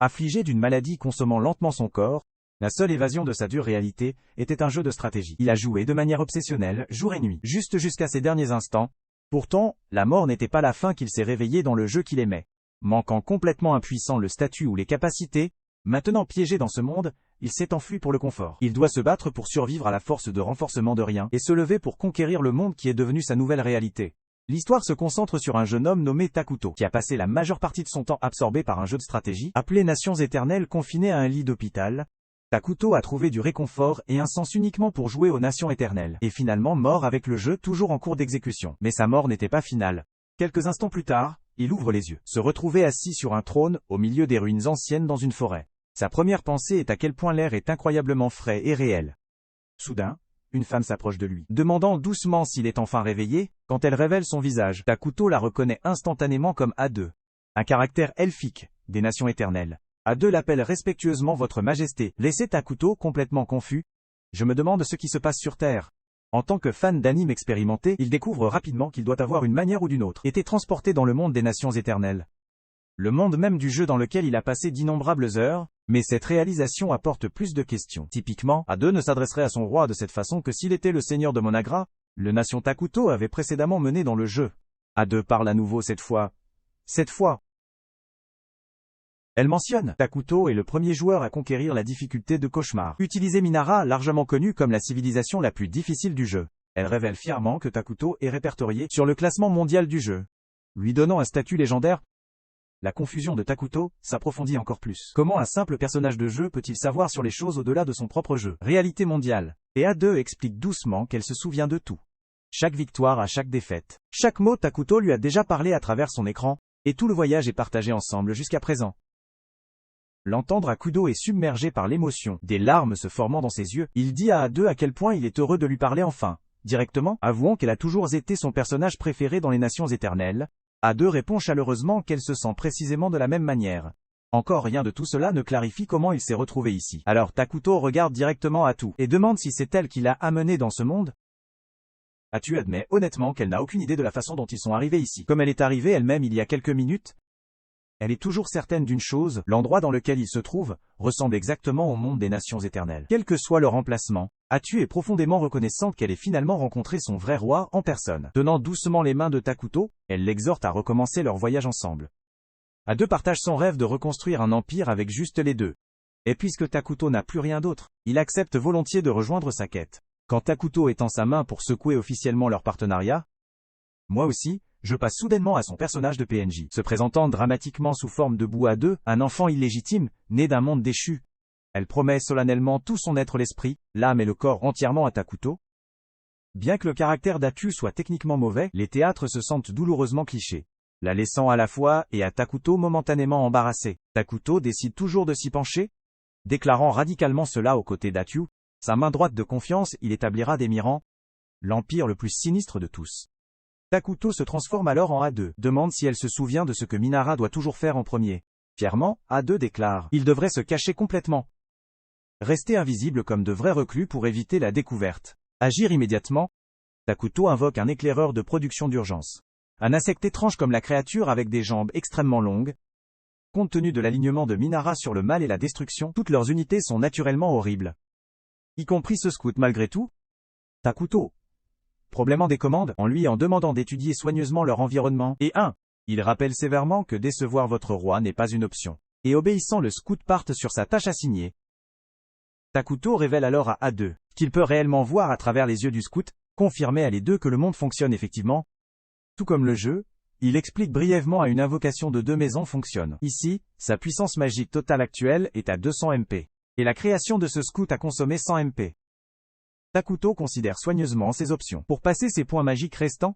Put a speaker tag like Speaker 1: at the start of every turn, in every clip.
Speaker 1: Affligé d'une maladie consommant lentement son corps, la seule évasion de sa dure réalité était un jeu de stratégie. Il a joué de manière obsessionnelle, jour et nuit, juste jusqu'à ses derniers instants. Pourtant, la mort n'était pas la fin qu'il s'est réveillé dans le jeu qu'il aimait. Manquant complètement impuissant le statut ou les capacités, maintenant piégé dans ce monde, il s'est enfui pour le confort. Il doit se battre pour survivre à la force de renforcement de rien, et se lever pour conquérir le monde qui est devenu sa nouvelle réalité. L'histoire se concentre sur un jeune homme nommé Takuto, qui a passé la majeure partie de son temps absorbé par un jeu de stratégie, appelé Nations Éternelles, confiné à un lit d'hôpital. Takuto a trouvé du réconfort et un sens uniquement pour jouer aux Nations Éternelles, et finalement mort avec le jeu toujours en cours d'exécution. Mais sa mort n'était pas finale. Quelques instants plus tard, il ouvre les yeux, se retrouver assis sur un trône, au milieu des ruines anciennes dans une forêt. Sa première pensée est à quel point l'air est incroyablement frais et réel. Soudain, une femme s'approche de lui, demandant doucement s'il est enfin réveillé. Quand elle révèle son visage, Takuto la reconnaît instantanément comme A2. Un caractère elfique, des Nations Éternelles. A2 l'appelle respectueusement Votre Majesté, laissez Takuto complètement confus. Je me demande ce qui se passe sur Terre. En tant que fan d'anime expérimenté, il découvre rapidement qu'il doit avoir une manière ou d'une autre été transporté dans le monde des Nations Éternelles. Le monde même du jeu dans lequel il a passé d'innombrables heures, mais cette réalisation apporte plus de questions. Typiquement, A2 ne s'adresserait à son roi de cette façon que s'il était le seigneur de Monagra, le nation Takuto avait précédemment mené dans le jeu. A2 parle à nouveau cette fois. Elle mentionne Takuto est le premier joueur à conquérir la difficulté de cauchemar. Utiliser Minara, largement connue comme la civilisation la plus difficile du jeu. Elle révèle fièrement que Takuto est répertorié sur le classement mondial du jeu, lui donnant un statut légendaire. La confusion de Takuto s'approfondit encore plus. Comment un simple personnage de jeu peut-il savoir sur les choses au-delà de son propre jeu? Réalité mondiale. Et A2 explique doucement qu'elle se souvient de tout. Chaque victoire à chaque défaite. Chaque mot Takuto lui a déjà parlé à travers son écran, et tout le voyage est partagé ensemble jusqu'à présent. L'entendre Akudo est submergé par l'émotion, des larmes se formant dans ses yeux. Il dit à A2 à quel point il est heureux de lui parler enfin, directement, avouant qu'elle a toujours été son personnage préféré dans les Nations Éternelles. A2 répond chaleureusement qu'elle se sent précisément de la même manière. Encore rien de tout cela ne clarifie comment il s'est retrouvé ici. Alors Takuto regarde directement Atu et demande si c'est elle qui l'a amené dans ce monde. Atu admet honnêtement qu'elle n'a aucune idée de la façon dont ils sont arrivés ici. Comme elle est arrivée elle-même il y a quelques minutes, elle est toujours certaine d'une chose, l'endroit dans lequel il se trouve ressemble exactement au monde des Nations Éternelles. Quel que soit leur emplacement, Atu est profondément reconnaissante qu'elle ait finalement rencontré son vrai roi en personne. Tenant doucement les mains de Takuto, elle l'exhorte à recommencer leur voyage ensemble. A2 partage son rêve de reconstruire un empire avec juste les deux. Et puisque Takuto n'a plus rien d'autre, il accepte volontiers de rejoindre sa quête. Quand Takuto étend sa main pour secouer officiellement leur partenariat, moi aussi, je passe soudainement à son personnage de PNJ, se présentant dramatiquement sous forme de bout A2, un enfant illégitime, né d'un monde déchu. Elle promet solennellement tout son être l'esprit, l'âme et le corps entièrement à Takuto. Bien que le caractère d'Atu soit techniquement mauvais, les théâtres se sentent douloureusement clichés, la laissant à la fois et à Takuto momentanément embarrassé. Takuto décide toujours de s'y pencher, déclarant radicalement cela aux côtés d'Atu. Sa main droite de confiance, il établira d'Emiran, l'empire le plus sinistre de tous. Takuto se transforme alors en A2, demande si elle se souvient de ce que Minara doit toujours faire en premier. Fièrement, A2 déclare « Il devrait se cacher complètement. Rester invisible comme de vrais reclus pour éviter la découverte. Agir immédiatement. » Takuto invoque un éclaireur de production d'urgence. Un insecte étrange comme la créature avec des jambes extrêmement longues. Compte tenu de l'alignement de Minara sur le mal et la destruction, toutes leurs unités sont naturellement horribles. Y compris ce scout malgré tout. Takuto problème des commandes, en lui en demandant d'étudier soigneusement leur environnement, et 1. Il rappelle sévèrement que décevoir votre roi n'est pas une option. Et obéissant le scout parte sur sa tâche assignée. Takuto révèle alors à A2 qu'il peut réellement voir à travers les yeux du scout, confirmer à les deux que le monde fonctionne effectivement. Tout comme le jeu, il explique brièvement à une invocation de 2 maisons fonctionne. Ici, sa puissance magique totale actuelle est à 200 MP. Et la création de ce scout a consommé 100 MP. Takuto considère soigneusement ses options. Pour passer ses points magiques restants,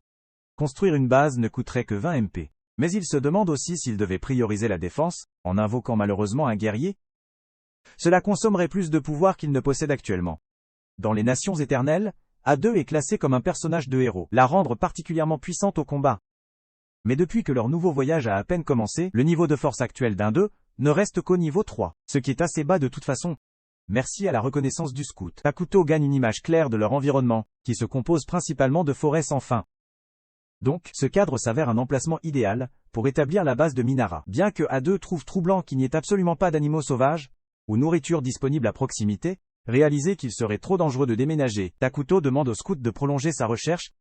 Speaker 1: construire une base ne coûterait que 20 MP. Mais il se demande aussi s'il devait prioriser la défense, en invoquant malheureusement un guerrier. Cela consommerait plus de pouvoir qu'il ne possède actuellement. Dans les Nations Éternelles, A2 est classé comme un personnage de héros, la rendre particulièrement puissante au combat. Mais depuis que leur nouveau voyage a à peine commencé, le niveau de force actuel d'un 2 ne reste qu'au niveau 3, ce qui est assez bas de toute façon. Merci à la reconnaissance du scout, Takuto gagne une image claire de leur environnement, qui se compose principalement de forêts sans fin. Donc, ce cadre s'avère un emplacement idéal pour établir la base de Minara. Bien que A2 trouve troublant qu'il n'y ait absolument pas d'animaux sauvages ou nourriture disponible à proximité, réalisé qu'il serait trop dangereux de déménager, Takuto demande au scout de prolonger sa recherche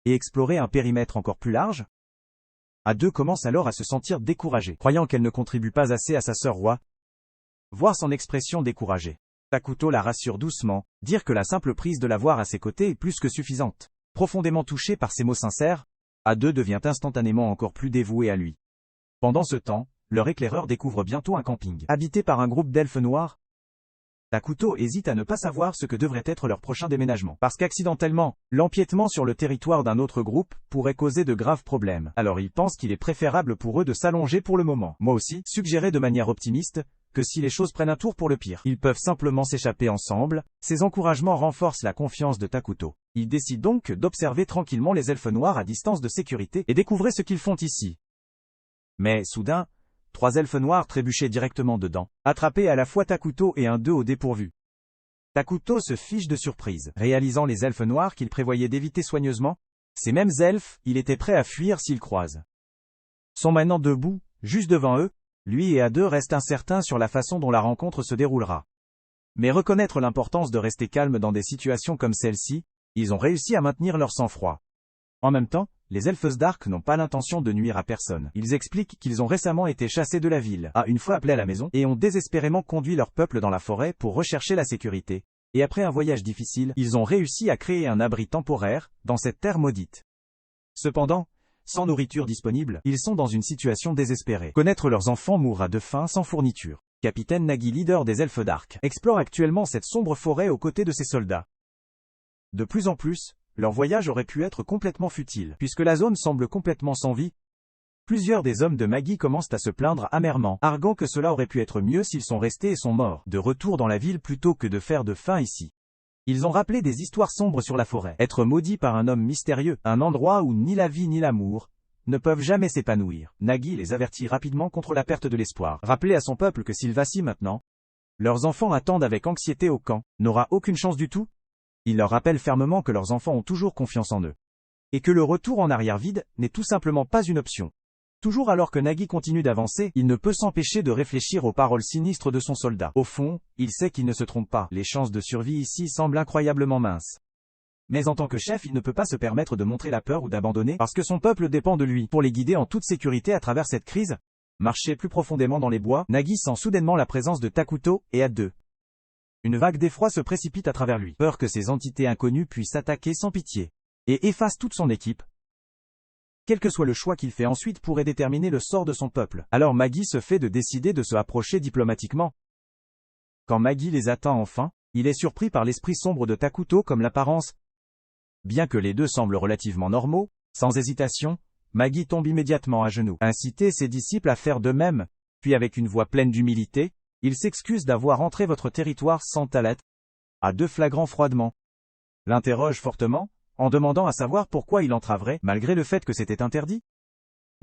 Speaker 1: et explorer un périmètre encore plus large. A2 commence alors à se sentir découragée, croyant qu'elle ne contribue pas assez à sa sœur roi. Voir son expression découragée. Takuto la rassure doucement, dire que la simple prise de la voir à ses côtés est plus que suffisante. Profondément touché par ces mots sincères, A2 devient instantanément encore plus dévoué à lui. Pendant ce temps, leur éclaireur découvre bientôt un camping, habité par un groupe d'elfes noirs. Takuto hésite à ne pas savoir ce que devrait être leur prochain déménagement, parce qu'accidentellement, l'empiètement sur le territoire d'un autre groupe pourrait causer de graves problèmes. Alors il pense qu'il est préférable pour eux de s'allonger pour le moment. Moi aussi, suggérer de manière optimiste, que si les choses prennent un tour pour le pire, ils peuvent simplement s'échapper ensemble. Ces encouragements renforcent la confiance de Takuto. Il décide donc d'observer tranquillement les elfes noirs à distance de sécurité et découvrir ce qu'ils font ici. Mais, soudain, 3 elfes noirs trébuchaient directement dedans, attrapés à la fois Takuto et un d'eux au dépourvu. Takuto se fiche de surprise, réalisant les elfes noirs qu'il prévoyait d'éviter soigneusement. Ces mêmes elfes, il était prêt à fuir s'ils croisent. Sont maintenant debout, juste devant eux, lui et A2 restent incertains sur la façon dont la rencontre se déroulera. Mais reconnaître l'importance de rester calme dans des situations comme celle-ci, ils ont réussi à maintenir leur sang-froid. En même temps, les elfes d'Arc n'ont pas l'intention de nuire à personne. Ils expliquent qu'ils ont récemment été chassés de la ville, une fois appelés à la maison, et ont désespérément conduit leur peuple dans la forêt pour rechercher la sécurité. Et après un voyage difficile, ils ont réussi à créer un abri temporaire, dans cette terre maudite. Cependant, sans nourriture disponible, ils sont dans une situation désespérée. Connaître leurs enfants mourra de faim sans fourniture. Capitaine Nagi, leader des elfes d'Arc, explore actuellement cette sombre forêt aux côtés de ses soldats. De plus en plus, leur voyage aurait pu être complètement futile, puisque la zone semble complètement sans vie. Plusieurs des hommes de Magi commencent à se plaindre amèrement, arguant que cela aurait pu être mieux s'ils sont restés et sont morts, de retour dans la ville plutôt que de faire de faim ici. Ils ont rappelé des histoires sombres sur la forêt, être maudits par un homme mystérieux, un endroit où ni la vie ni l'amour ne peuvent jamais s'épanouir. Nagi les avertit rapidement contre la perte de l'espoir, rappeler à son peuple que s'ils vacillent maintenant, leurs enfants attendent avec anxiété au camp, n'aura aucune chance du tout. Il leur rappelle fermement que leurs enfants ont toujours confiance en eux. Et que le retour en arrière vide n'est tout simplement pas une option. Toujours alors que Nagi continue d'avancer, il ne peut s'empêcher de réfléchir aux paroles sinistres de son soldat. Au fond, il sait qu'il ne se trompe pas. Les chances de survie ici semblent incroyablement minces. Mais en tant que chef, il ne peut pas se permettre de montrer la peur ou d'abandonner, parce que son peuple dépend de lui. Pour les guider en toute sécurité à travers cette crise, marcher plus profondément dans les bois, Nagi sent soudainement la présence de Takuto et A2. Une vague d'effroi se précipite à travers lui, peur que ces entités inconnues puissent attaquer sans pitié, et efface toute son équipe. Quel que soit le choix qu'il fait ensuite pourrait déterminer le sort de son peuple. Alors Magi se fait de décider de se approcher diplomatiquement. Quand Magi les attend enfin, il est surpris par l'esprit sombre de Takuto comme l'apparence. Bien que les deux semblent relativement normaux, sans hésitation, Magi tombe immédiatement à genoux, inciter ses disciples à faire de même, puis avec une voix pleine d'humilité, il s'excuse d'avoir entré votre territoire sans talat. A2 flagrant froidement. L'interroge fortement, en demandant à savoir pourquoi il entraverait, malgré le fait que c'était interdit.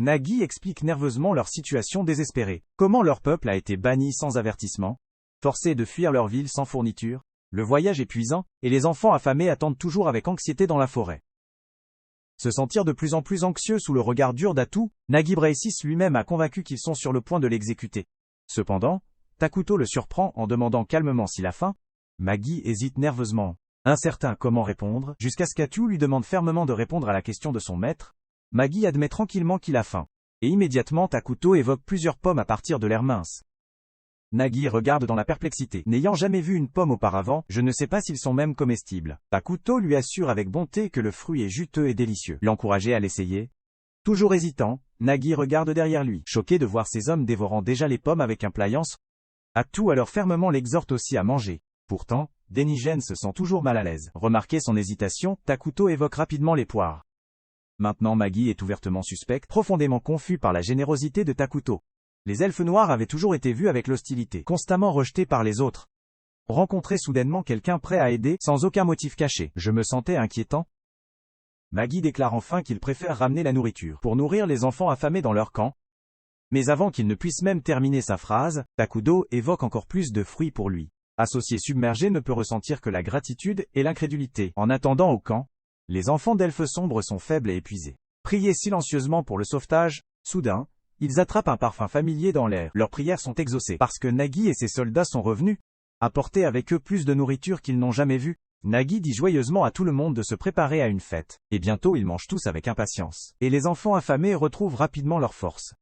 Speaker 1: Nagi explique nerveusement leur situation désespérée. Comment leur peuple a été banni sans avertissement, forcé de fuir leur ville sans fourniture, le voyage épuisant, et les enfants affamés attendent toujours avec anxiété dans la forêt. Se sentir de plus en plus anxieux sous le regard dur d'Atu, Nagi Braisis lui-même a convaincu qu'ils sont sur le point de l'exécuter. Cependant, Takuto le surprend en demandant calmement s'il a faim. Magi hésite nerveusement, incertain comment répondre, jusqu'à ce qu'Atu lui demande fermement de répondre à la question de son maître. Magi admet tranquillement qu'il a faim. Et immédiatement Takuto évoque plusieurs pommes à partir de l'air mince. Nagi regarde dans la perplexité. N'ayant jamais vu une pomme auparavant, je ne sais pas s'ils sont même comestibles. Takuto lui assure avec bonté que le fruit est juteux et délicieux, l'encourager à l'essayer. Toujours hésitant, Nagi regarde derrière lui, choqué de voir ces hommes dévorant déjà les pommes avec impliance. Atu alors fermement l'exhorte aussi à manger. Pourtant, Denigen se sent toujours mal à l'aise. Remarqué son hésitation, Takuto évoque rapidement les poires. Maintenant Magi est ouvertement suspect, profondément confus par la générosité de Takuto. Les elfes noirs avaient toujours été vus avec l'hostilité, constamment rejetés par les autres. Rencontrer soudainement quelqu'un prêt à aider, sans aucun motif caché, je me sentais inquiétant. Magi déclare enfin qu'il préfère ramener la nourriture, pour nourrir les enfants affamés dans leur camp. Mais avant qu'il ne puisse même terminer sa phrase, Takuto évoque encore plus de fruits pour lui. Associé submergé ne peut ressentir que la gratitude et l'incrédulité. En attendant au camp, les enfants d'elfes sombres sont faibles et épuisés. priaient silencieusement pour le sauvetage. Soudain, ils attrapent un parfum familier dans l'air. Leurs prières sont exaucées, parce que Nagi et ses soldats sont revenus, apporter avec eux plus de nourriture qu'ils n'ont jamais vue. Nagi dit joyeusement à tout le monde de se préparer à une fête, et bientôt ils mangent tous avec impatience. Et les enfants affamés retrouvent rapidement leur force.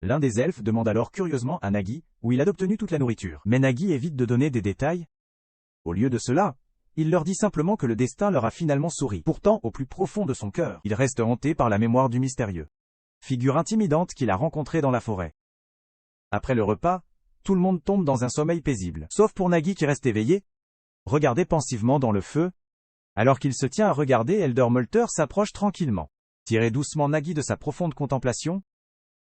Speaker 1: L'un des elfes demande alors curieusement à Nagi où il a obtenu toute la nourriture. Mais Nagi évite de donner des détails. Au lieu de cela, il leur dit simplement que le destin leur a finalement souri. Pourtant, au plus profond de son cœur, il reste hanté par la mémoire du mystérieux figure intimidante qu'il a rencontrée dans la forêt. Après le repas, tout le monde tombe dans un sommeil paisible, sauf pour Nagi qui reste éveillé, regardé pensivement dans le feu. Alors qu'il se tient à regarder, Elder Molter s'approche tranquillement. Tiré doucement Nagi de sa profonde contemplation,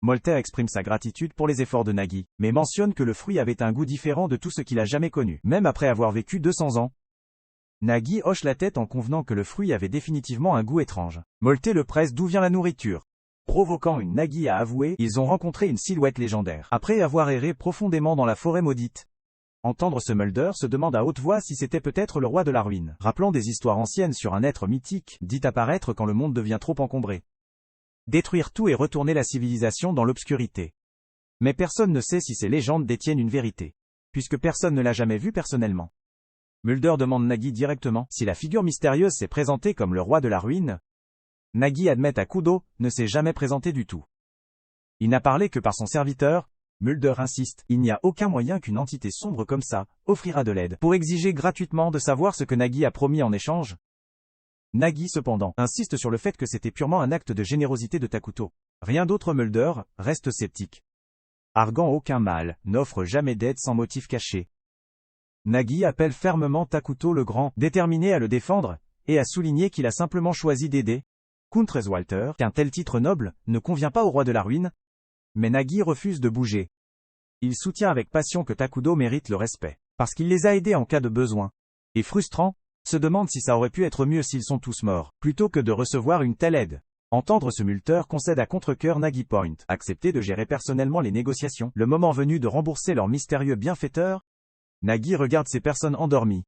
Speaker 1: Molter exprime sa gratitude pour les efforts de Nagi, mais mentionne que le fruit avait un goût différent de tout ce qu'il a jamais connu, même après avoir vécu 200 ans. Nagi hoche la tête en convenant que le fruit avait définitivement un goût étrange. Molter le presse d'où vient la nourriture, provoquant une Nagi à avouer, ils ont rencontré une silhouette légendaire, après avoir erré profondément dans la forêt maudite. Entendre ce Mulder se demande à haute voix si c'était peut-être le roi de la ruine, rappelant des histoires anciennes sur un être mythique, dit apparaître quand le monde devient trop encombré. Détruire tout et retourner la civilisation dans l'obscurité. Mais personne ne sait si ces légendes détiennent une vérité, puisque personne ne l'a jamais vu personnellement. Mulder demande Nagi directement si la figure mystérieuse s'est présentée comme le roi de la ruine. Nagi admet Takudo ne s'est jamais présenté du tout. Il n'a parlé que par son serviteur. Mulder insiste, il n'y a aucun moyen qu'une entité sombre comme ça offrira de l'aide pour exiger gratuitement de savoir ce que Nagi a promis en échange. Nagi cependant insiste sur le fait que c'était purement un acte de générosité de Takuto. Rien d'autre. Mulder reste sceptique, arguant aucun mal n'offre jamais d'aide sans motif caché. Nagi appelle fermement Takuto le Grand, déterminé à le défendre, et à souligner qu'il a simplement choisi d'aider Walter, qu'un tel titre noble ne convient pas au roi de la ruine. Mais Nagi refuse de bouger. Il soutient avec passion que Takudo mérite le respect, parce qu'il les a aidés en cas de besoin. Et frustrant, se demande si ça aurait pu être mieux s'ils sont tous morts, plutôt que de recevoir une telle aide. Entendre ce Multer concède à contre-cœur Nagi Point, accepter de gérer personnellement les négociations, le moment venu de rembourser leur mystérieux bienfaiteur. Nagi regarde ces personnes endormies,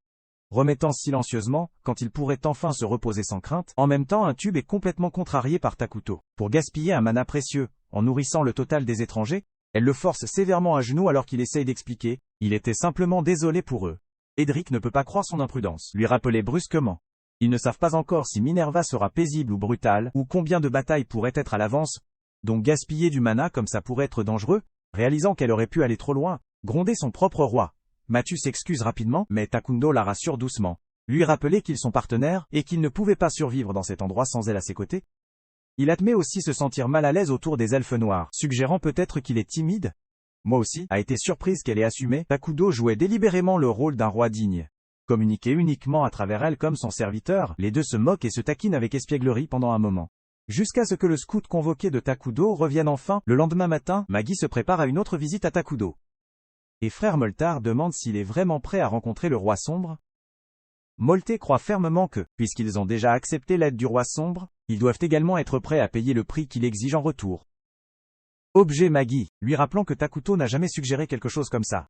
Speaker 1: remettant silencieusement, quand il pourrait enfin se reposer sans crainte. En même temps, un tube est complètement contrarié par Takuto, pour gaspiller un mana précieux, en nourrissant le total des étrangers. Elle le force sévèrement à genoux alors qu'il essaye d'expliquer, il était simplement désolé pour eux. Edric ne peut pas croire son imprudence, lui rappeler brusquement. Ils ne savent pas encore si Minerva sera paisible ou brutale, ou combien de batailles pourraient être à l'avance, donc gaspiller du mana comme ça pourrait être dangereux. Réalisant qu'elle aurait pu aller trop loin, gronder son propre roi, Mathieu s'excuse rapidement, mais Takudo la rassure doucement, lui rappeler qu'ils sont partenaires, et qu'ils ne pouvaient pas survivre dans cet endroit sans elle à ses côtés. Il admet aussi se sentir mal à l'aise autour des elfes noirs, suggérant peut-être qu'il est timide. Moi aussi, a été surprise qu'elle ait assumé. Takudo jouait délibérément le rôle d'un roi digne. Communiqué uniquement à travers elle comme son serviteur, les deux se moquent et se taquinent avec espièglerie pendant un moment. Jusqu'à ce que le scout convoqué de Takudo revienne enfin. Le lendemain matin, Magi se prépare à une autre visite à Takudo. Et frère Moltar demande s'il est vraiment prêt à rencontrer le roi sombre. Molté croit fermement que, puisqu'ils ont déjà accepté l'aide du roi sombre, ils doivent également être prêts à payer le prix qu'il exige en retour. Objet Magi, lui rappelant que Takuto n'a jamais suggéré quelque chose comme ça.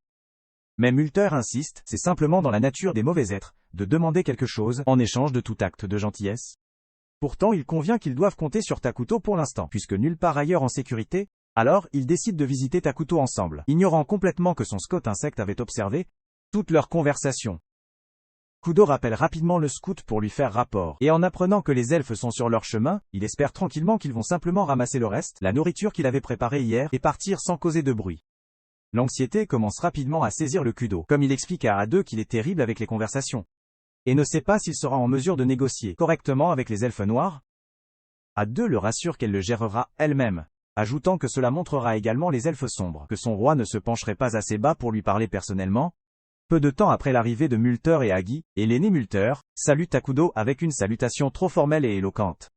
Speaker 1: Mais Multer insiste, c'est simplement dans la nature des mauvais êtres, de demander quelque chose, en échange de tout acte de gentillesse. Pourtant il convient qu'ils doivent compter sur Takuto pour l'instant, puisque nulle part ailleurs en sécurité. Alors, ils décident de visiter Takuto ensemble, ignorant complètement que son scout insecte avait observé toute leur conversation. Kudo rappelle rapidement le scout pour lui faire rapport, et en apprenant que les elfes sont sur leur chemin, il espère tranquillement qu'ils vont simplement ramasser le reste, la nourriture qu'il avait préparée hier, et partir sans causer de bruit. L'anxiété commence rapidement à saisir le Kudo, comme il explique à A2 qu'il est terrible avec les conversations, et ne sait pas s'il sera en mesure de négocier correctement avec les elfes noirs. A2 le rassure qu'elle le gérera elle-même, ajoutant que cela montrera également les elfes sombres, que son roi ne se pencherait pas assez bas pour lui parler personnellement. Peu de temps après l'arrivée de Multer et Agi, et l'aîné Multer salue Takudo avec une salutation trop formelle et éloquente,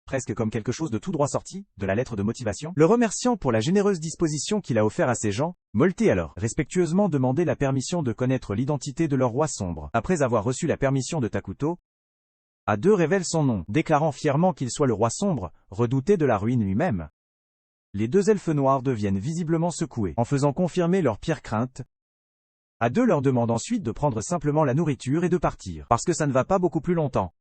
Speaker 1: presque comme quelque chose de tout droit sorti de la lettre de motivation, le remerciant pour la généreuse disposition qu'il a offert à ses gens. Molté alors respectueusement demandé la permission de connaître l'identité de leur roi sombre. Après avoir reçu la permission de Takuto, A2 révèle son nom, déclarant fièrement qu'il soit le roi sombre, redouté de la ruine lui-même. Les deux elfes noirs deviennent visiblement secoués, en faisant confirmer leurs pires craintes. A2 leur demande ensuite de prendre simplement la nourriture et de partir, parce que ça ne va pas beaucoup plus longtemps.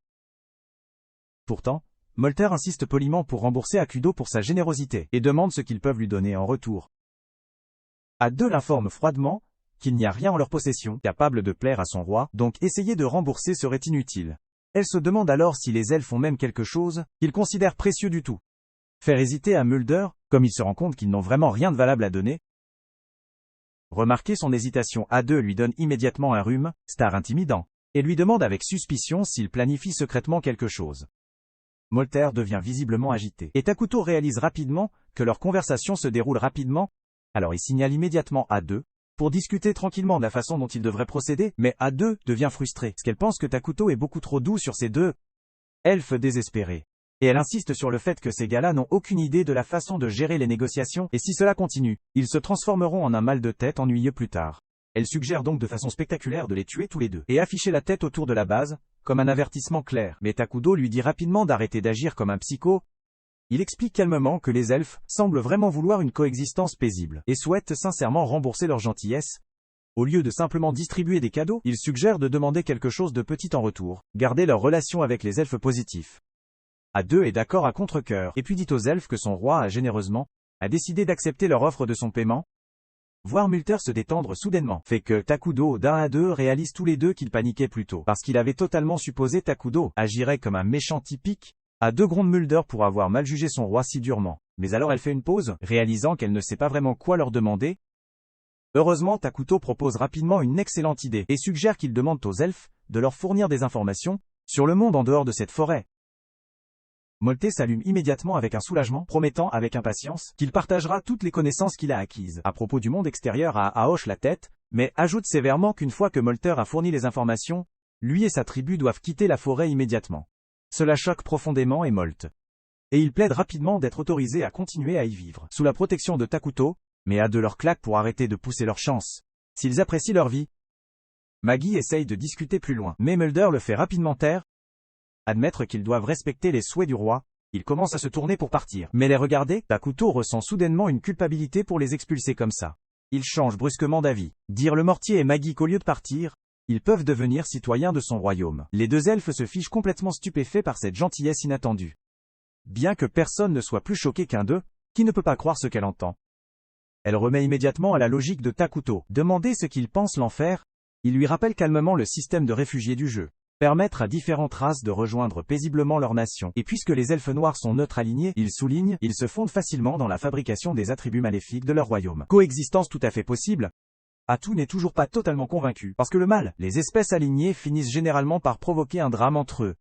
Speaker 1: Pourtant, Molter insiste poliment pour rembourser Akudo pour sa générosité, et demande ce qu'ils peuvent lui donner en retour. A2 l'informe froidement qu'il n'y a rien en leur possession capable de plaire à son roi, donc essayer de rembourser serait inutile. Elle se demande alors si les elfes ont même quelque chose qu'ils considèrent précieux du tout. Faire hésiter à Mulder, comme il se rend compte qu'ils n'ont vraiment rien de valable à donner. Remarquer son hésitation, A2 lui donne immédiatement un rhume, star intimidant, et lui demande avec suspicion s'il planifie secrètement quelque chose. Molter devient visiblement agité, et Takuto réalise rapidement que leur conversation se déroule rapidement, alors il signale immédiatement A2, pour discuter tranquillement de la façon dont il devrait procéder, mais A2 devient frustrée, parce qu'elle pense que Takuto est beaucoup trop doux sur ces deux elfes désespérés. Et elle insiste sur le fait que ces gars-là n'ont aucune idée de la façon de gérer les négociations, et si cela continue, ils se transformeront en un mal de tête ennuyeux plus tard. Elle suggère donc de façon spectaculaire de les tuer tous les deux, et afficher la tête autour de la base, comme un avertissement clair, mais Takuto lui dit rapidement d'arrêter d'agir comme un psycho. Il explique calmement que les elfes semblent vraiment vouloir une coexistence paisible, et souhaitent sincèrement rembourser leur gentillesse. Au lieu de simplement distribuer des cadeaux, il suggère de demander quelque chose de petit en retour, garder leur relation avec les elfes positifs. A2 est d'accord à contre-cœur, et puis dit aux elfes que son roi a décidé d'accepter leur offre de son paiement. Voir Multer se détendre soudainement fait que Takudo d'un A2 réalise tous les deux qu'ils paniquaient plus tôt, parce qu'il avait totalement supposé Takudo agirait comme un méchant typique. A2 gronde Mulder pour avoir mal jugé son roi si durement, mais alors elle fait une pause, réalisant qu'elle ne sait pas vraiment quoi leur demander. Heureusement Takuto propose rapidement une excellente idée, et suggère qu'ils demandent aux elfes de leur fournir des informations sur le monde en dehors de cette forêt. Molter s'allume immédiatement avec un soulagement, promettant avec impatience qu'il partagera toutes les connaissances qu'il a acquises à propos du monde extérieur à hoche la tête, mais ajoute sévèrement qu'une fois que Molter a fourni les informations, lui et sa tribu doivent quitter la forêt immédiatement. Cela choque profondément Molt. Et il plaide rapidement d'être autorisé à continuer à y vivre, sous la protection de Takuto, mais A2 leur claque pour arrêter de pousser leur chance. S'ils apprécient leur vie. Maggie essaye de discuter plus loin, mais Mulder le fait rapidement taire. Admettre qu'ils doivent respecter les souhaits du roi, il commence à se tourner pour partir. Mais les regarder, Takuto ressent soudainement une culpabilité pour les expulser comme ça. Il change brusquement d'avis. Dire le mortier et Maggie qu'au lieu de partir, ils peuvent devenir citoyens de son royaume. Les deux elfes se fichent complètement stupéfaits par cette gentillesse inattendue. Bien que personne ne soit plus choqué qu'un d'eux, qui ne peut pas croire ce qu'elle entend. Elle remet immédiatement à la logique de Takuto. Demander ce qu'il pense l'en faire. Il lui rappelle calmement le système de réfugiés du jeu. Permettre à différentes races de rejoindre paisiblement leur nation. Et puisque les elfes noirs sont neutres alignés, il souligne, ils se fondent facilement dans la fabrication des attributs maléfiques de leur royaume. Coexistence tout à fait possible. A2 n'est toujours pas totalement convaincu, parce que le mal, les espèces alignées finissent généralement par provoquer un drame entre eux.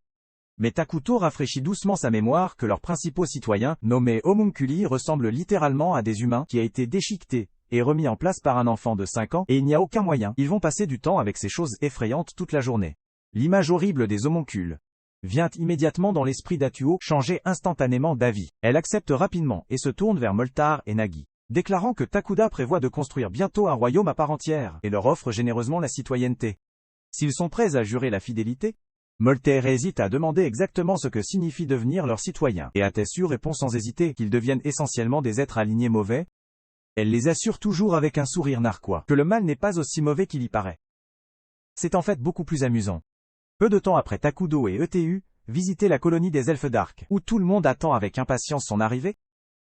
Speaker 1: Mais Takuto rafraîchit doucement sa mémoire que leurs principaux citoyens, nommés homunculi, ressemblent littéralement à des humains qui a été déchiqueté et remis en place par un enfant de 5 ans, et il n'y a aucun moyen, ils vont passer du temps avec ces choses effrayantes toute la journée. L'image horrible des homoncules vient immédiatement dans l'esprit d'Atuo, changer instantanément d'avis. Elle accepte rapidement et se tourne vers Moltar et Nagi, déclarant que Takuda prévoit de construire bientôt un royaume à part entière, et leur offre généreusement la citoyenneté. S'ils sont prêts à jurer la fidélité, Molter hésite à demander exactement ce que signifie devenir leur citoyen, et Atessu répond sans hésiter qu'ils deviennent essentiellement des êtres alignés mauvais. Elle les assure toujours avec un sourire narquois, que le mal n'est pas aussi mauvais qu'il y paraît. C'est en fait beaucoup plus amusant. Peu de temps après Takudo et ETU, visiter la colonie des elfes d'Arc, où tout le monde attend avec impatience son arrivée.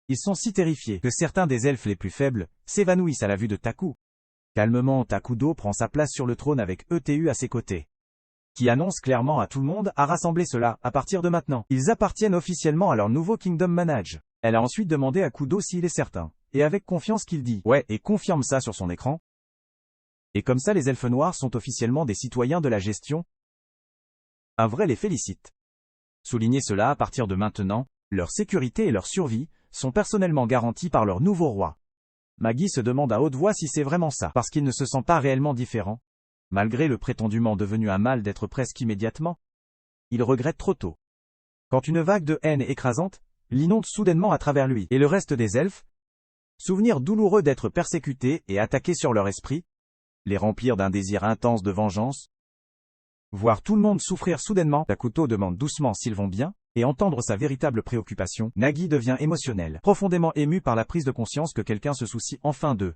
Speaker 1: Ils sont si terrifiés que certains des elfes les plus faibles s'évanouissent à la vue de Taku. Calmement, Takudo prend sa place sur le trône avec ETU à ses côtés, qui annonce clairement à tout le monde à rassembler cela à partir de maintenant. Ils appartiennent officiellement à leur nouveau Kingdom Manage. Elle a ensuite demandé à Kudo s'il est certain, et avec confiance qu'il dit « ouais » et confirme ça sur son écran. Et comme ça les elfes noirs sont officiellement des citoyens de la gestion. Un vrai les félicite. Souligner cela à partir de maintenant, leur sécurité et leur survie sont personnellement garantis par leur nouveau roi. Maggie se demande à haute voix si c'est vraiment ça, parce qu'il ne se sent pas réellement différent. Malgré le prétendument devenu un mal d'être presque immédiatement, il regrette trop tôt. Quand une vague de haine écrasante l'inonde soudainement à travers lui et le reste des elfes, souvenir douloureux d'être persécutés et attaqués sur leur esprit, les remplir d'un désir intense de vengeance. Voir tout le monde souffrir soudainement, Takuto demande doucement s'ils vont bien, et entendre sa véritable préoccupation, Nagi devient émotionnel, profondément ému par la prise de conscience que quelqu'un se soucie enfin d'eux.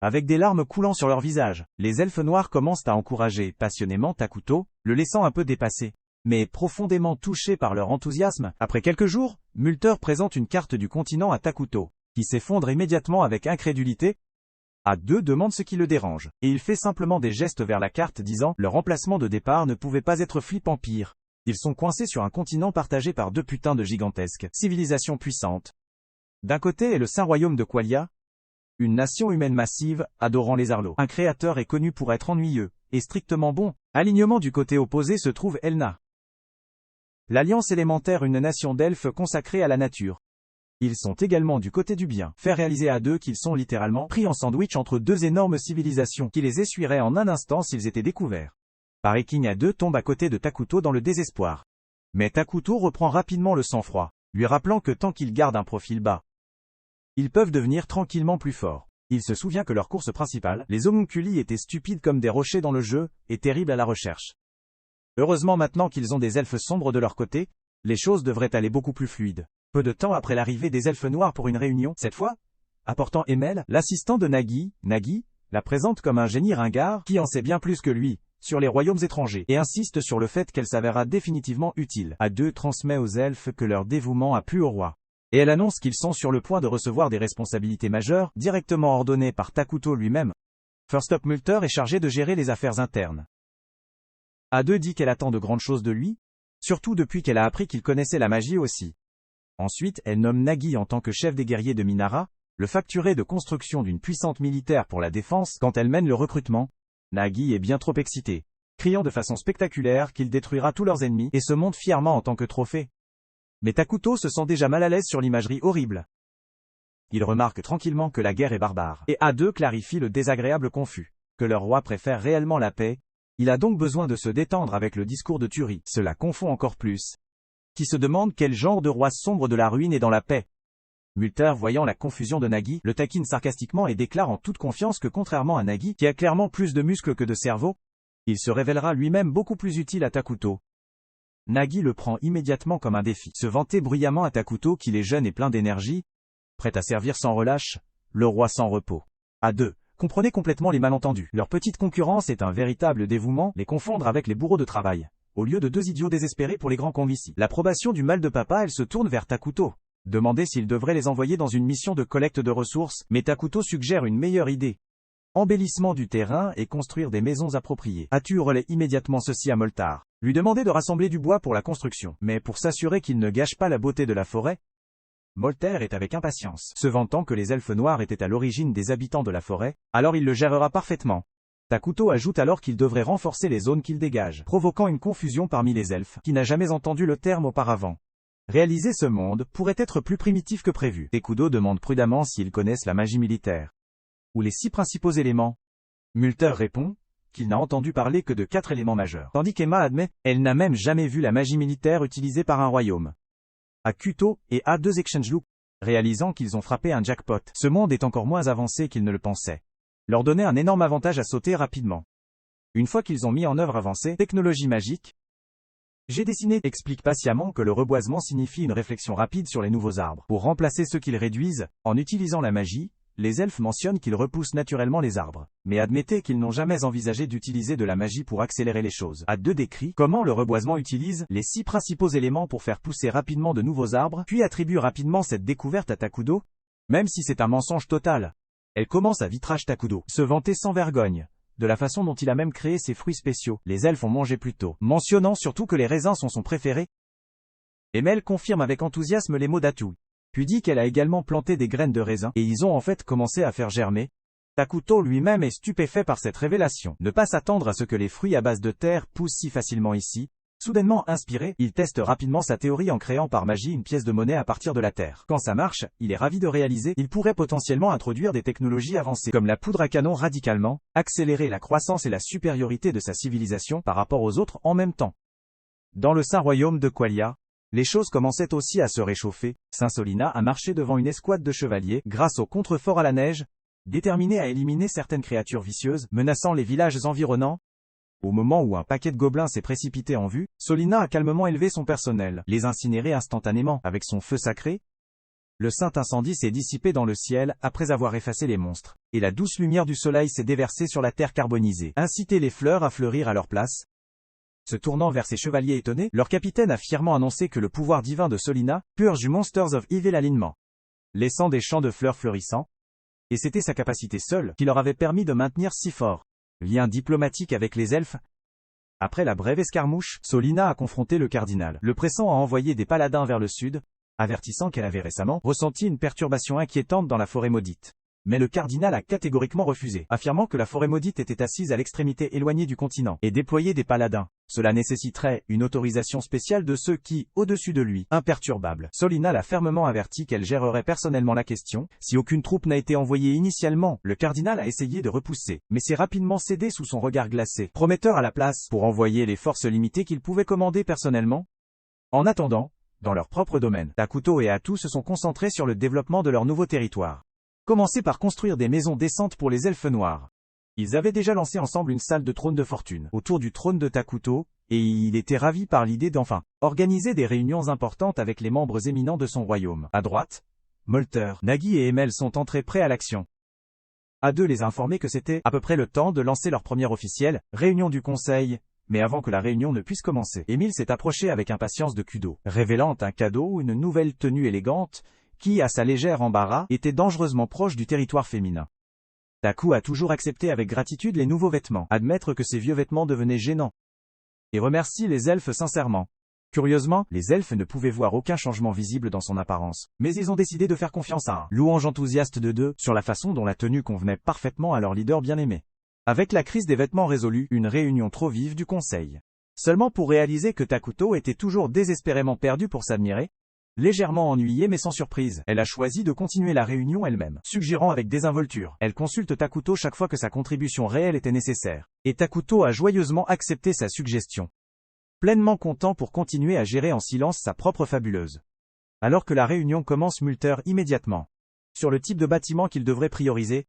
Speaker 1: Avec des larmes coulant sur leur visage, les elfes noirs commencent à encourager passionnément Takuto, le laissant un peu dépasser. Mais profondément touché par leur enthousiasme, après quelques jours, Multer présente une carte du continent à Takuto, qui s'effondre immédiatement avec incrédulité. A2 demande ce qui le dérange, et il fait simplement des gestes vers la carte disant « Leur emplacement de départ ne pouvait pas être flippant pire. Ils sont coincés sur un continent partagé par 2 putains de gigantesques civilisations puissantes. D'un côté est le Saint Royaume de Qualia, une nation humaine massive, adorant les Arlos. Un créateur est connu pour être ennuyeux, et strictement bon. Alignement du côté opposé se trouve Elna. L'Alliance élémentaire, une nation d'elfes consacrée à la nature. Ils sont également du côté du bien. Faire réaliser à deux qu'ils sont littéralement pris en sandwich entre 2 énormes civilisations qui les essuieraient en un instant s'ils étaient découverts. Pareil King A2 tombe à côté de Takuto dans le désespoir. Mais Takuto reprend rapidement le sang-froid, lui rappelant que tant qu'ils gardent un profil bas, ils peuvent devenir tranquillement plus forts. Il se souvient que leur course principale, les homunculi étaient stupides comme des rochers dans le jeu, et terribles à la recherche. Heureusement maintenant qu'ils ont des elfes sombres de leur côté, les choses devraient aller beaucoup plus fluides. Peu de temps après l'arrivée des elfes noirs pour une réunion, cette fois, apportant Emel, l'assistant de Nagi, la présente comme un génie ringard, qui en sait bien plus que lui, sur les royaumes étrangers, et insiste sur le fait qu'elle s'avérera définitivement utile. A2 transmet aux elfes que leur dévouement a plu au roi. Et elle annonce qu'ils sont sur le point de recevoir des responsabilités majeures, directement ordonnées par Takuto lui-même. First Up Multer est chargé de gérer les affaires internes. A2 dit qu'elle attend de grandes choses de lui, surtout depuis qu'elle a appris qu'il connaissait la magie aussi. Ensuite, elle nomme Nagi en tant que chef des guerriers de Minara, le facturé de construction d'une puissante militaire pour la défense quand elle mène le recrutement. Nagi est bien trop excité, criant de façon spectaculaire qu'il détruira tous leurs ennemis et se montre fièrement en tant que trophée. Mais Takuto se sent déjà mal à l'aise sur l'imagerie horrible. Il remarque tranquillement que la guerre est barbare, et A2 clarifie le désagréable confus, que leur roi préfère réellement la paix. Il a donc besoin de se détendre avec le discours de Turi. Cela confond encore plus. Qui se demande quel genre de roi sombre de la ruine est dans la paix. Multer, voyant la confusion de Nagi, le taquine sarcastiquement et déclare en toute confiance que contrairement à Nagi, qui a clairement plus de muscles que de cerveau, il se révélera lui-même beaucoup plus utile à Takuto. Nagi le prend immédiatement comme un défi, se vanter bruyamment à Takuto qu'il est jeune et plein d'énergie, prêt à servir sans relâche, le roi sans repos. A2. Comprenez complètement les malentendus. Leur petite concurrence est un véritable dévouement, les confondre avec les bourreaux de travail. Au lieu de 2 idiots désespérés pour les grands convicis. L'approbation du mal de papa, elle se tourne vers Takuto. Demander s'il devrait les envoyer dans une mission de collecte de ressources, mais Takuto suggère une meilleure idée. Embellissement du terrain et construire des maisons appropriées. A2 relaie immédiatement ceci à Moltar. Lui demander de rassembler du bois pour la construction, mais pour s'assurer qu'il ne gâche pas la beauté de la forêt. Moltar est avec impatience, se vantant que les elfes noirs étaient à l'origine des habitants de la forêt, alors il le gérera parfaitement. Takuto ajoute alors qu'il devrait renforcer les zones qu'il dégage, provoquant une confusion parmi les elfes, qui n'a jamais entendu le terme auparavant. Réaliser ce monde pourrait être plus primitif que prévu. Takuto demande prudemment s'ils connaissent la magie militaire. Ou les 6 principaux éléments. Multer répond qu'il n'a entendu parler que de 4 éléments majeurs, tandis qu'Emma admet, elle n'a même jamais vu la magie militaire utilisée par un royaume. Akuto et A2 Exchange Loop, réalisant qu'ils ont frappé un jackpot. Ce monde est encore moins avancé qu'ils ne le pensaient. Leur donner un énorme avantage à sauter rapidement. Une fois qu'ils ont mis en œuvre avancée, technologie magique, j'ai dessiné, explique patiemment que le reboisement signifie une réflexion rapide sur les nouveaux arbres. Pour remplacer ceux qu'ils réduisent, en utilisant la magie, les elfes mentionnent qu'ils repoussent naturellement les arbres. Mais admettez qu'ils n'ont jamais envisagé d'utiliser de la magie pour accélérer les choses. A2 décrit comment le reboisement utilise les 6 principaux éléments pour faire pousser rapidement de nouveaux arbres, puis attribue rapidement cette découverte à Takuto, même si c'est un mensonge total. Elle commence à vitrage Takuto, se vanter sans vergogne de la façon dont il a même créé ses fruits spéciaux. Les elfes ont mangé plus tôt, mentionnant surtout que les raisins sont son préféré. Emel confirme avec enthousiasme les mots d'A2, puis dit qu'elle a également planté des graines de raisin, et ils ont en fait commencé à faire germer. Takuto lui-même est stupéfait par cette révélation. Ne pas s'attendre à ce que les fruits à base de terre poussent si facilement ici. Soudainement inspiré, il teste rapidement sa théorie en créant par magie une pièce de monnaie à partir de la terre. Quand ça marche, il est ravi de réaliser, il pourrait potentiellement introduire des technologies avancées, comme la poudre à canon radicalement, accélérer la croissance et la supériorité de sa civilisation par rapport aux autres en même temps. Dans le Saint Royaume de Qualia, les choses commençaient aussi à se réchauffer. Saint Solina a marché devant une escouade de chevaliers, grâce au contrefort à la neige, déterminé à éliminer certaines créatures vicieuses, menaçant les villages environnants. Au moment où un paquet de gobelins s'est précipité en vue, Solina a calmement élevé son personnel, les incinéré instantanément, avec son feu sacré. Le saint incendie s'est dissipé dans le ciel, après avoir effacé les monstres, et la douce lumière du soleil s'est déversée sur la terre carbonisée, incité les fleurs à fleurir à leur place. Se tournant vers ses chevaliers étonnés, leur capitaine a fièrement annoncé que le pouvoir divin de Solina purge du Monsters of Evil l'alignement, laissant des champs de fleurs florissants, et c'était sa capacité seule qui leur avait permis de maintenir si fort lien diplomatique avec les elfes. Après la brève escarmouche, Solina a confronté le cardinal, le pressant à envoyer des paladins vers le sud, avertissant qu'elle avait récemment ressenti une perturbation inquiétante dans la forêt maudite. Mais le cardinal a catégoriquement refusé, affirmant que la forêt maudite était assise à l'extrémité éloignée du continent, et déployait des paladins. Cela nécessiterait une autorisation spéciale de ceux qui, au-dessus de lui, imperturbables. Solina l'a fermement averti qu'elle gérerait personnellement la question. Si aucune troupe n'a été envoyée initialement, le cardinal a essayé de repousser, mais s'est rapidement cédé sous son regard glacé, prometteur à la place, pour envoyer les forces limitées qu'il pouvait commander personnellement. En attendant, dans leur propre domaine, Takuto et Atu se sont concentrés sur le développement de leur nouveau territoire. Commencer par construire des maisons décentes pour les elfes noirs. Ils avaient déjà lancé ensemble une salle de trône de fortune autour du trône de Takuto, et il était ravi par l'idée d'enfin organiser des réunions importantes avec les membres éminents de son royaume. À droite, Molter, Nagi et Emel sont entrés prêts à l'action. A2 les a informés que c'était à peu près le temps de lancer leur première officielle réunion du conseil. Mais avant que la réunion ne puisse commencer, Emile s'est approché avec impatience de Kudo, révélant un cadeau ou une nouvelle tenue élégante, qui, à sa légère embarras, était dangereusement proche du territoire féminin. Taku a toujours accepté avec gratitude les nouveaux vêtements, admettre que ces vieux vêtements devenaient gênants, et remercie les elfes sincèrement. Curieusement, les elfes ne pouvaient voir aucun changement visible dans son apparence, mais ils ont décidé de faire confiance à un louange enthousiaste de deux sur la façon dont la tenue convenait parfaitement à leur leader bien-aimé. Avec la crise des vêtements résolue, une réunion trop vive du conseil. Seulement pour réaliser que Takuto était toujours désespérément perdu pour s'admirer, légèrement ennuyée mais sans surprise, elle a choisi de continuer la réunion elle-même, suggérant avec désinvolture. Elle consulte Takuto chaque fois que sa contribution réelle était nécessaire. Et Takuto a joyeusement accepté sa suggestion. Pleinement content pour continuer à gérer en silence sa propre fabuleuse. Alors que la réunion commence, Multer immédiatement sur le type de bâtiment qu'il devrait prioriser.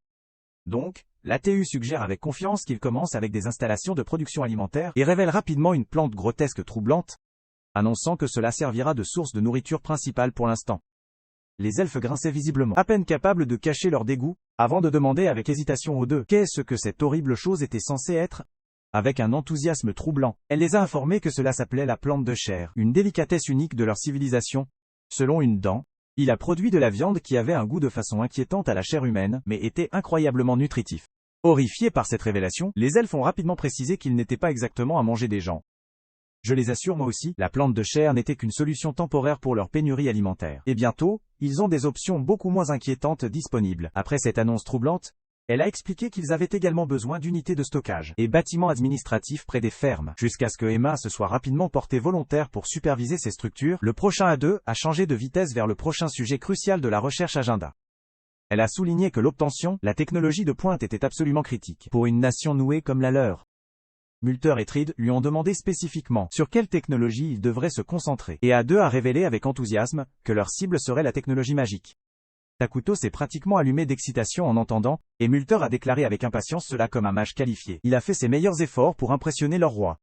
Speaker 1: Donc, l'ATU suggère avec confiance qu'il commence avec des installations de production alimentaire et révèle rapidement une plante grotesque troublante, annonçant que cela servira de source de nourriture principale pour l'instant. Les elfes grinçaient visiblement, à peine capables de cacher leur dégoût, avant de demander avec hésitation aux deux qu'est-ce que cette horrible chose était censée être. Avec un enthousiasme troublant, elle les a informés que cela s'appelait la plante de chair, une délicatesse unique de leur civilisation. Selon une dent, il a produit de la viande qui avait un goût de façon inquiétante à la chair humaine, mais était incroyablement nutritif. Horrifiés par cette révélation, les elfes ont rapidement précisé qu'ils n'étaient pas exactement à manger des gens. Je les assure moi aussi, la plante de chair n'était qu'une solution temporaire pour leur pénurie alimentaire. Et bientôt, ils ont des options beaucoup moins inquiétantes disponibles. Après cette annonce troublante, elle a expliqué qu'ils avaient également besoin d'unités de stockage et bâtiments administratifs près des fermes. Jusqu'à ce que Emma se soit rapidement portée volontaire pour superviser ces structures, le prochain A2 a changé de vitesse vers le prochain sujet crucial de la recherche agenda. Elle a souligné que l'obtention, la technologie de pointe était absolument critique pour une nation nouée comme la leur. Multer et Trid lui ont demandé spécifiquement sur quelle technologie ils devraient se concentrer, et A2 a révélé avec enthousiasme que leur cible serait la technologie magique. Takuto s'est pratiquement allumé d'excitation en entendant, et Multer a déclaré avec impatience cela comme un mage qualifié. Il a fait ses meilleurs efforts pour impressionner leur roi.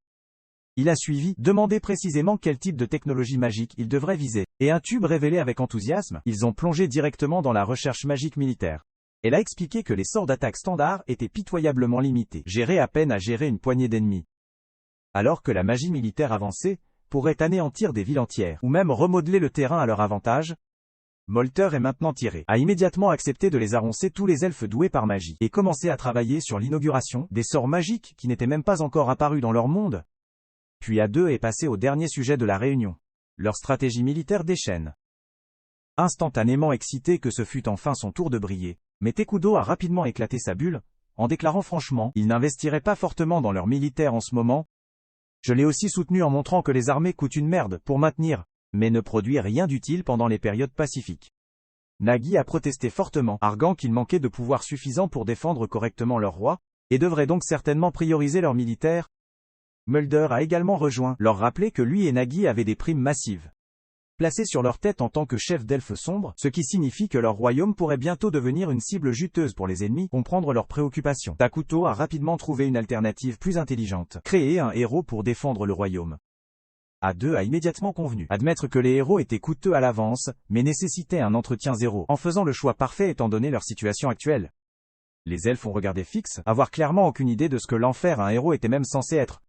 Speaker 1: Il a suivi, demandé précisément quel type de technologie magique il devrait viser, et un tube révélé avec enthousiasme, ils ont plongé directement dans la recherche magique militaire. Elle a expliqué que les sorts d'attaque standard étaient pitoyablement limités, gérés à peine à gérer une poignée d'ennemis. Alors que la magie militaire avancée pourrait anéantir des villes entières, ou même remodeler le terrain à leur avantage. Molter est maintenant tiré, a immédiatement accepté de les arroncer tous les elfes doués par magie, et commencé à travailler sur l'inauguration des sorts magiques qui n'étaient même pas encore apparus dans leur monde. Puis A2 est passé au dernier sujet de la réunion. Leur stratégie militaire déchaîne. Instantanément excité que ce fût enfin son tour de briller, mais Tekudo a rapidement éclaté sa bulle, en déclarant franchement, il n'investirait pas fortement dans leur militaire en ce moment. Je l'ai aussi soutenu en montrant que les armées coûtent une merde pour maintenir, mais ne produit rien d'utile pendant les périodes pacifiques. Nagi a protesté fortement, arguant qu'il manquait de pouvoir suffisant pour défendre correctement leur roi, et devrait donc certainement prioriser leurs militaires. Mulder a également rejoint, leur rappeler que lui et Nagi avaient des primes massives placées sur leur tête en tant que chef d'elfes sombres, ce qui signifie que leur royaume pourrait bientôt devenir une cible juteuse pour les ennemis, comprendre leurs préoccupations. Takuto a rapidement trouvé une alternative plus intelligente, créer un héros pour défendre le royaume. A2 a immédiatement convenu, admettre que les héros étaient coûteux à l'avance, mais nécessitaient un entretien zéro, en faisant le choix parfait étant donné leur situation actuelle. Les elfes ont regardé fixe, avoir clairement aucune idée de ce que l'enfer un héros était même censé être.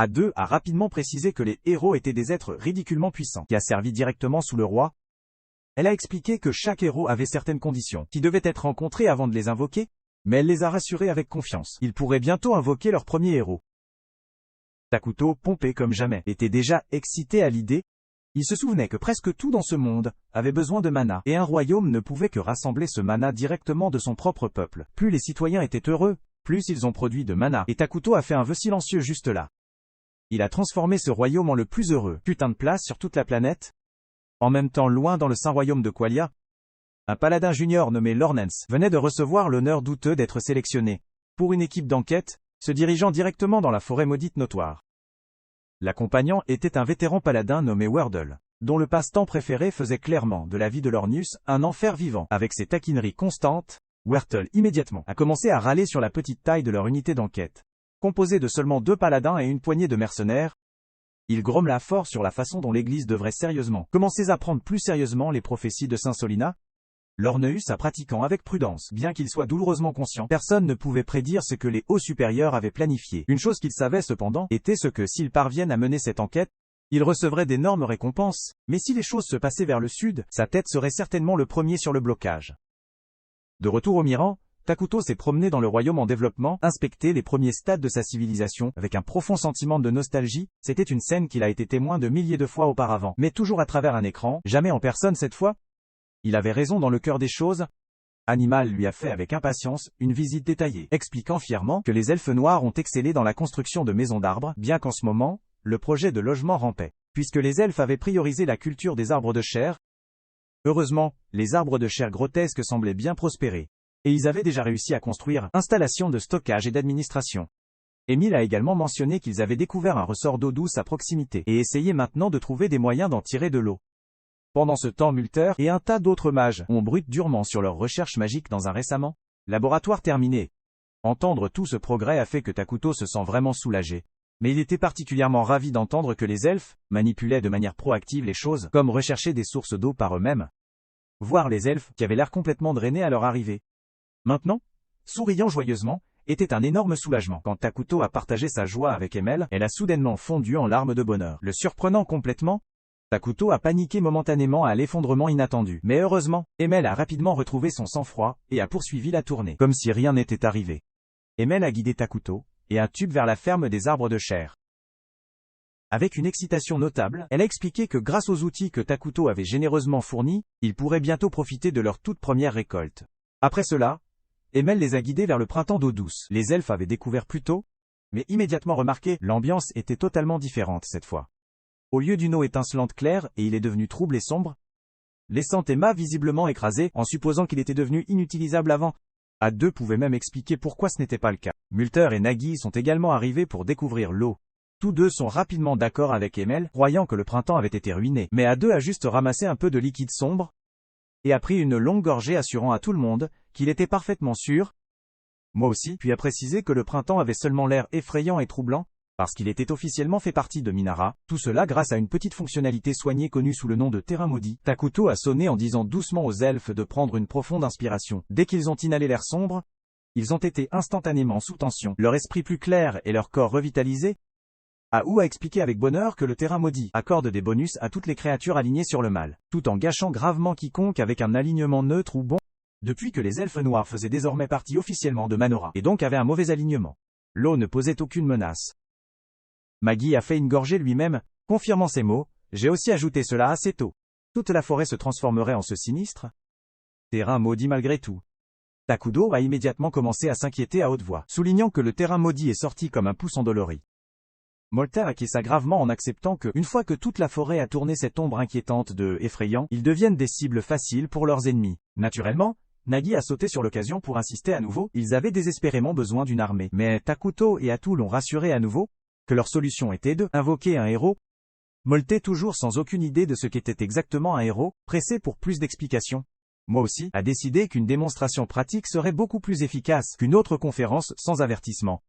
Speaker 1: A2 a rapidement précisé que les héros étaient des êtres ridiculement puissants, qui a servi directement sous le roi. Elle a expliqué que chaque héros avait certaines conditions, qui devaient être rencontrées avant de les invoquer, mais elle les a rassurés avec confiance. Ils pourraient bientôt invoquer leur premier héros. Takuto, pompé comme jamais, était déjà excité à l'idée. Il se souvenait que presque tout dans ce monde avait besoin de mana, et un royaume ne pouvait que rassembler ce mana directement de son propre peuple. Plus les citoyens étaient heureux, plus ils ont produit de mana, et Takuto a fait un vœu silencieux juste là. Il a transformé ce royaume en le plus heureux. Putain de place sur toute la planète. En même temps, loin dans le saint royaume de Qualia, un paladin junior nommé Lornens venait de recevoir l'honneur douteux d'être sélectionné pour une équipe d'enquête, se dirigeant directement dans la forêt maudite notoire. L'accompagnant était un vétéran paladin nommé Wordle, dont le passe-temps préféré faisait clairement de la vie de Lornus un enfer vivant. Avec ses taquineries constantes, Wordle immédiatement a commencé à râler sur la petite taille de leur unité d'enquête. Composée de seulement 2 paladins et une poignée de mercenaires, il grommela fort sur la façon dont l'Église devrait sérieusement commencer à prendre plus sérieusement les prophéties de Saint Solina. Lorneus a pratiquant avec prudence, bien qu'il soit douloureusement conscient, personne ne pouvait prédire ce que les hauts supérieurs avaient planifié. Une chose qu'il savait cependant, était ce que s'ils parviennent à mener cette enquête, il recevrait d'énormes récompenses, mais si les choses se passaient vers le sud, sa tête serait certainement le premier sur le blocage. De retour au Miran, Takuto s'est promené dans le royaume en développement, inspecté les premiers stades de sa civilisation, avec un profond sentiment de nostalgie. C'était une scène qu'il a été témoin de milliers de fois auparavant, mais toujours à travers un écran, jamais en personne cette fois. Il avait raison dans le cœur des choses. Animal lui a fait avec impatience une visite détaillée, expliquant fièrement que les elfes noirs ont excellé dans la construction de maisons d'arbres, bien qu'en ce moment, le projet de logement rampait, puisque les elfes avaient priorisé la culture des arbres de chair. Heureusement, les arbres de chair grotesques semblaient bien prospérer, et ils avaient déjà réussi à construire installations de stockage et d'administration. Émile a également mentionné qu'ils avaient découvert un ressort d'eau douce à proximité, et essayaient maintenant de trouver des moyens d'en tirer de l'eau. Pendant ce temps, Multer et un tas d'autres mages ont brûlé durement sur leurs recherches magiques dans un récemment laboratoire terminé. Entendre tout ce progrès a fait que Takuto se sent vraiment soulagé. Mais il était particulièrement ravi d'entendre que les elfes manipulaient de manière proactive les choses, comme rechercher des sources d'eau par eux-mêmes. Voir les elfes, qui avaient l'air complètement drainés à leur arrivée. Maintenant, souriant joyeusement, était un énorme soulagement. Quand Takuto a partagé sa joie avec Emel, elle a soudainement fondu en larmes de bonheur. Le surprenant complètement, Takuto a paniqué momentanément à l'effondrement inattendu. Mais heureusement, Emel a rapidement retrouvé son sang-froid, et a poursuivi la tournée, comme si rien n'était arrivé. Emel a guidé Takuto, et un tube vers la ferme des arbres de chair. Avec une excitation notable, elle a expliqué que grâce aux outils que Takuto avait généreusement fournis, ils pourraient bientôt profiter de leur toute première récolte. Après cela, Emel les a guidés vers le printemps d'eau douce. Les elfes avaient découvert plus tôt, mais immédiatement remarqué, l'ambiance était totalement différente cette fois. Au lieu d'une eau étincelante claire, et il est devenu trouble et sombre, laissant Emma visiblement écrasée, en supposant qu'il était devenu inutilisable avant. A2 pouvait même expliquer pourquoi ce n'était pas le cas. Multer et Nagi sont également arrivés pour découvrir l'eau. Tous deux sont rapidement d'accord avec Emel, croyant que le printemps avait été ruiné. Mais A2 a juste ramassé un peu de liquide sombre, et a pris une longue gorgée assurant à tout le monde qu'il était parfaitement sûr. Moi aussi, puis a précisé que le printemps avait seulement l'air effrayant et troublant, parce qu'il était officiellement fait partie de Minara, tout cela grâce à une petite fonctionnalité soignée connue sous le nom de terrain maudit. Takuto a sonné en disant doucement aux elfes de prendre une profonde inspiration. Dès qu'ils ont inhalé l'air sombre, ils ont été instantanément sous tension, leur esprit plus clair et leur corps revitalisé. Aou a expliqué avec bonheur que le terrain maudit accorde des bonus à toutes les créatures alignées sur le mal, tout en gâchant gravement quiconque avec un alignement neutre ou bon. Depuis que les elfes noirs faisaient désormais partie officiellement de Manora, et donc avaient un mauvais alignement, l'eau ne posait aucune menace. Magi a fait une gorgée lui-même, confirmant ces mots, j'ai aussi ajouté cela assez tôt. Toute la forêt se transformerait en ce sinistre terrain maudit malgré tout. Takuto a immédiatement commencé à s'inquiéter à haute voix, soulignant que le terrain maudit est sorti comme un pouce endolori. Molter acquiesça gravement en acceptant que, une fois que toute la forêt a tourné cette ombre inquiétante de effrayant, ils deviennent des cibles faciles pour leurs ennemis. Naturellement, Nagi a sauté sur l'occasion pour insister à nouveau, ils avaient désespérément besoin d'une armée. Mais Takuto et Atu l'ont rassuré à nouveau, que leur solution était de invoquer un héros. Molter, toujours sans aucune idée de ce qu'était exactement un héros, pressé pour plus d'explications. Moi aussi, a décidé qu'une démonstration pratique serait beaucoup plus efficace qu'une autre conférence sans avertissement.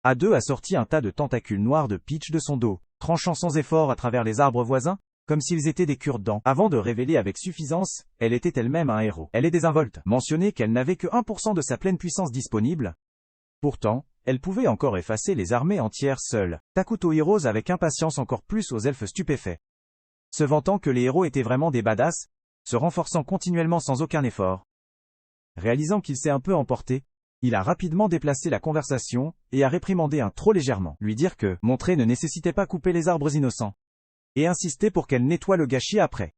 Speaker 1: A2 a sorti un tas de tentacules noirs de pitch de son dos, tranchant sans effort à travers les arbres voisins, comme s'ils étaient des cure-dents. Avant de révéler avec suffisance, elle était elle-même un héros. Elle est désinvolte, mentionné qu'elle n'avait que 1% de sa pleine puissance disponible. Pourtant, Elle pouvait encore effacer les armées entières seule. Takuto Heroes avec impatience encore plus aux elfes stupéfaits. Se vantant que les héros étaient vraiment des badass, se renforçant continuellement sans aucun effort. Réalisant qu'il s'est un peu emporté, il a rapidement déplacé la conversation, et a réprimandé un trop légèrement, lui dire que montrer ne nécessitait pas couper les arbres innocents. Et insister pour qu'elle nettoie le gâchis après.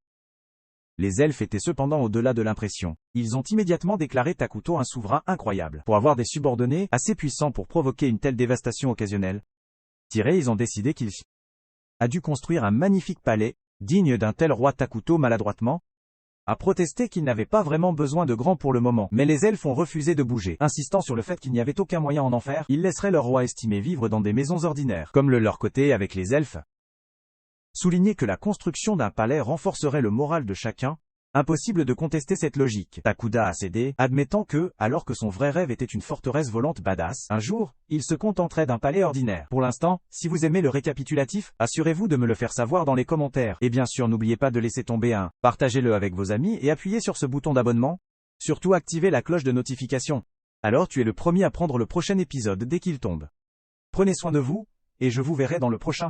Speaker 1: Les elfes étaient cependant au-delà de l'impression. Ils ont immédiatement déclaré Takuto un souverain incroyable. Pour avoir des subordonnés assez puissants pour provoquer une telle dévastation occasionnelle, ils ont décidé qu'il a dû construire un magnifique palais, digne d'un tel roi. Takuto maladroitement a protesté qu'il n'avait pas vraiment besoin de grand pour le moment, mais les elfes ont refusé de bouger, insistant sur le fait qu'il n'y avait aucun moyen en enfer, ils laisseraient leur roi estimé vivre dans des maisons ordinaires, comme le leur côté avec les elfes. Souligner que la construction d'un palais renforcerait le moral de chacun, impossible de contester cette logique. Takuda a cédé, admettant que, alors que son vrai rêve était une forteresse volante badass, un jour, il se contenterait d'un palais ordinaire. Pour l'instant, si vous aimez le récapitulatif, assurez-vous de me le faire savoir dans les commentaires. Et bien sûr n'oubliez pas de laisser tomber un, partagez-le avec vos amis et appuyez sur ce bouton d'abonnement. Surtout activez la cloche de notification. Alors tu es le premier à prendre le prochain épisode dès qu'il tombe. Prenez soin de vous, et je vous verrai dans le prochain.